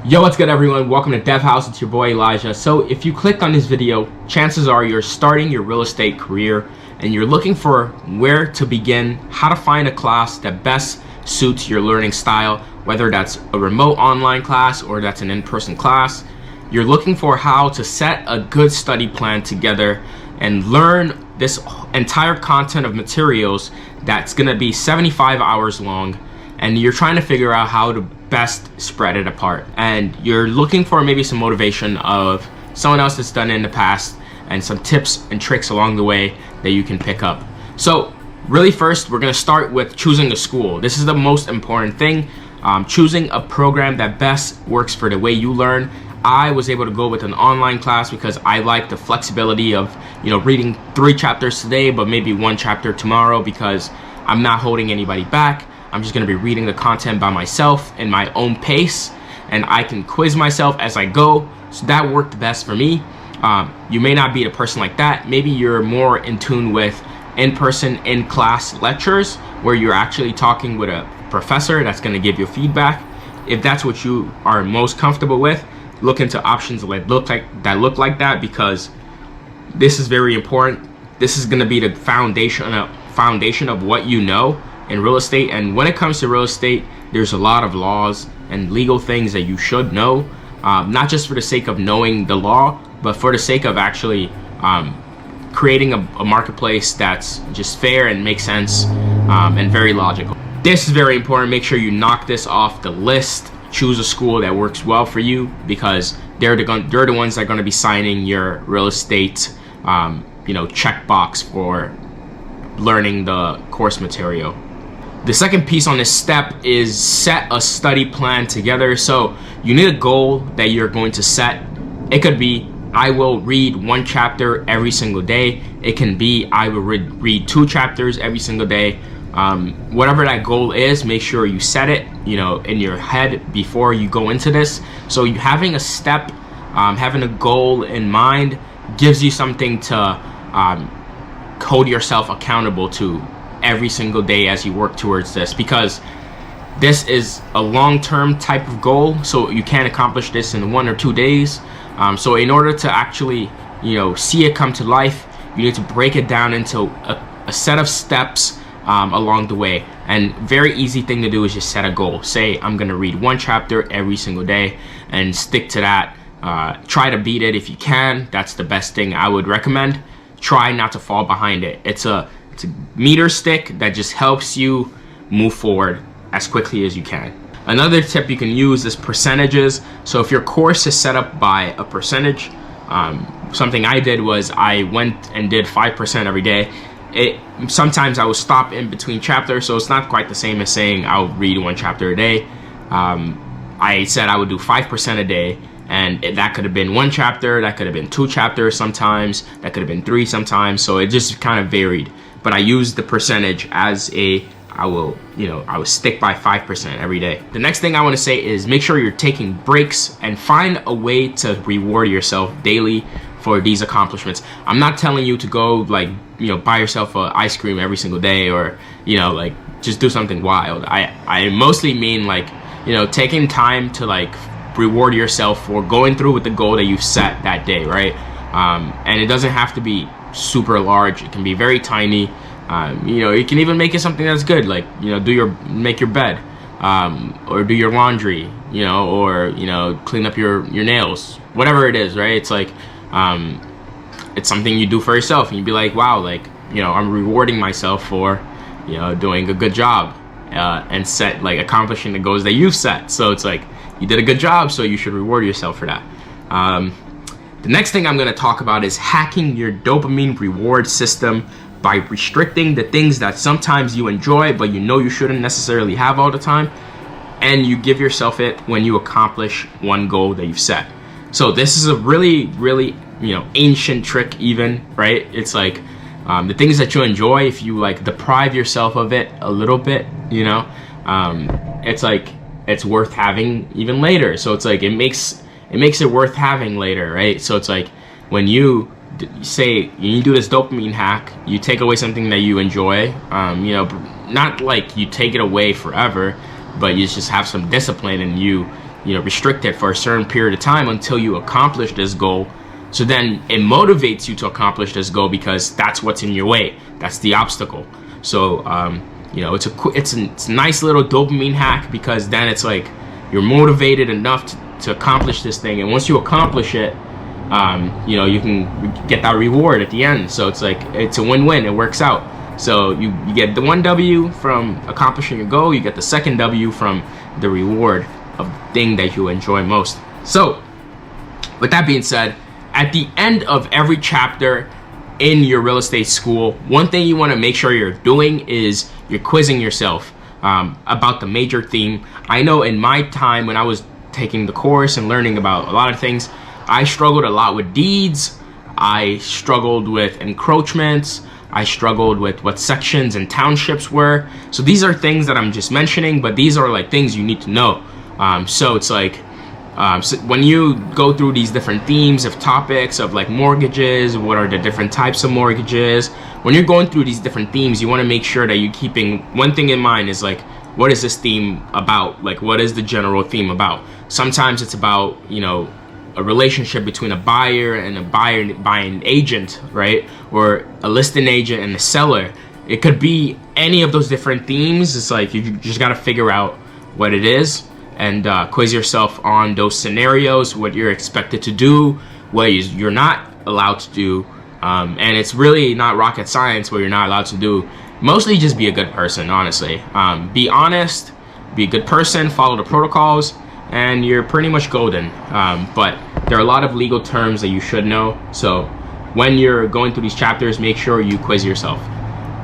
Yo, what's good everyone? Welcome to Dev House. It's your boy Elijah. So if you clicked on this video, chances are you're starting your real estate career and you're looking for where to begin, how to find a class that best suits your learning style, whether that's a remote online class or that's an in-person class. You're looking for how to set a good study plan together and learn this entire content of materials that's gonna be 75 hours long, and you're trying to figure out how to best spread it apart. And you're looking for maybe some motivation of someone else that's done it in the past and some tips and tricks along the way that you can pick up. So really first, we're gonna start with choosing a school. This is the most important thing. Choosing a program that best works for the way you learn. I was able to go with an online class because I like the flexibility of, reading 3 chapters today, but maybe 1 chapter tomorrow, because I'm not holding anybody back. I'm just gonna be reading the content by myself in my own pace, and I can quiz myself as I go. So that worked best for me. You may not be a person like that. Maybe you're more in tune with in-person, in-class lectures where you're actually talking with a professor that's gonna give you feedback. If that's what you are most comfortable with, look into options that look like that, because this is very important. This is gonna be the foundation of what you know in real estate. And when it comes to real estate, there's a lot of laws and legal things that you should know, not just for the sake of knowing the law, but for the sake of actually creating a marketplace that's just fair and makes sense and very logical. This is very important. Make sure you knock this off the list. Choose a school that works well for you, because they're the ones that are going to be signing your real estate checkbox for learning the course material. The second piece on this step is set a study plan together. So you need a goal that you're going to set. It could be, I will read 1 chapter every single day. It can be, I will read 2 chapters every single day. Whatever that goal is, make sure you set it, in your head before you go into this. So you having a step, having a goal in mind gives you something to hold yourself accountable to every single day as you work towards this, because this is a long-term type of goal. So you can't accomplish this in 1 or 2 days. So in order to actually, see it come to life, you need to break it down into a set of steps along the way. And very easy thing to do is just set a goal. Say, I'm gonna read 1 chapter every single day and stick to that. Try to beat it if you can. That's the best thing I would recommend. Try not to fall behind it. It's a meter stick that just helps you move forward as quickly as you can. Another tip you can use is percentages. So if your course is set up by a percentage, something I did was I went and did 5% every day. Sometimes I would stop in between chapters, so it's not quite the same as saying I'll read 1 chapter a day. I said I would do 5% a day, and that could have been 1 chapter, that could have been 2 chapters sometimes, that could have been 3 sometimes. So it just kind of varied. But I used the percentage as I will stick by 5% every day. The next thing I want to say is make sure you're taking breaks and find a way to reward yourself daily for these accomplishments. I'm not telling you to go buy yourself an ice cream every single day, or just do something wild. I mostly mean taking time to reward yourself for going through with the goal that you've set that day, right? And it doesn't have to be super large. It can be very tiny. You can even make it something that's good, make your bed, or do your laundry, or clean up your nails, whatever it is, right? It's it's something you do for yourself, and you'd be like, wow, I'm rewarding myself for doing a good job and accomplishing the goals that you've set. So it's you did a good job, so you should reward yourself for that. The next thing I'm going to talk about is hacking your dopamine reward system by restricting the things that sometimes you enjoy but you shouldn't necessarily have all the time, and you give yourself it when you accomplish 1 goal that you've set. So this is a really, really ancient trick even, right? It's the things that you enjoy, if you deprive yourself of it a little bit, it's worth having even later. So it's it makes it worth having later, right? So it's when you say you do this dopamine hack, you take away something that you enjoy, not you take it away forever, but you just have some discipline and you restricted for a certain period of time until you accomplish this goal. So then it motivates you to accomplish this goal because that's what's in your way. That's the obstacle. So it's a nice little dopamine hack, because then it's like you're motivated enough to accomplish this thing, and once you accomplish it, you can get that reward at the end. So it's like it's a win-win. It works out. So you get the one W from accomplishing your goal, you get the second W from the reward of the thing that you enjoy most. So with that being said, at the end of every chapter in your real estate school, one thing you want to make sure you're doing is you're quizzing yourself about the major theme. I know in my time when I was taking the course and learning about a lot of things, I struggled a lot with deeds. I struggled with encroachments. I struggled with what sections and townships were. So these are things that I'm just mentioning, but these are like things you need to know. So it's like, so when you go through these different themes of topics of like mortgages, what are the different types of mortgages, when you're going through these different themes, you want to make sure that you're keeping one thing in mind is like, what is this theme about? Like, what is the general theme about? Sometimes it's about, a relationship between a buyer and a buying agent, right? Or a listing agent and a seller. It could be any of those different themes. It's like you just got to figure out what it is and quiz yourself on those scenarios, what you're expected to do, what you're not allowed to do. And it's really not rocket science what you're not allowed to do. Mostly just be a good person, honestly. Be honest, be a good person, follow the protocols, and you're pretty much golden. But there are a lot of legal terms that you should know. So when you're going through these chapters, make sure you quiz yourself.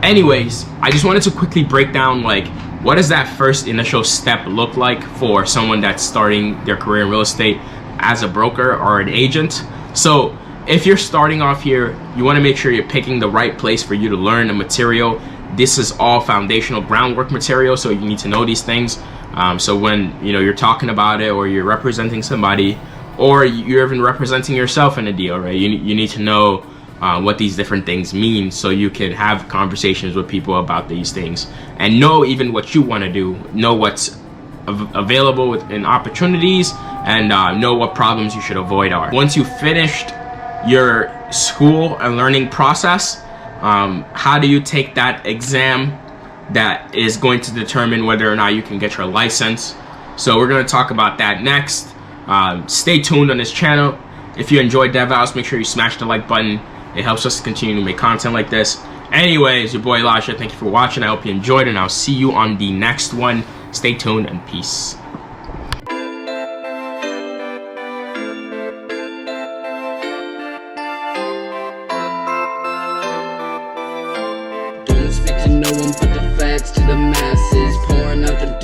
Anyways, I just wanted to quickly break down like, what does that first initial step look like for someone that's starting their career in real estate as a broker or an agent? So if you're starting off here, you want to make sure you're picking the right place for you to learn the material. This is all foundational groundwork material, so you need to know these things. So when you're talking about it, or you're representing somebody, or you're even representing yourself in a deal, right? You need to know what these different things mean, so you can have conversations with people about these things and know even what you want to do, know what's available in opportunities, and know what problems you should avoid are. Once you've finished your school and learning process, how do you take that exam that is going to determine whether or not you can get your license? So we're going to talk about that next. Stay tuned on this channel. If you enjoyed DevHouse, make sure you smash the like button. It helps us to continue to make content like this. Anyways, your boy Elijah, thank you for watching. I hope you enjoyed, and I'll see you on the next one. Stay tuned and peace. Don't speak to no one but the facts to the masses, pouring out the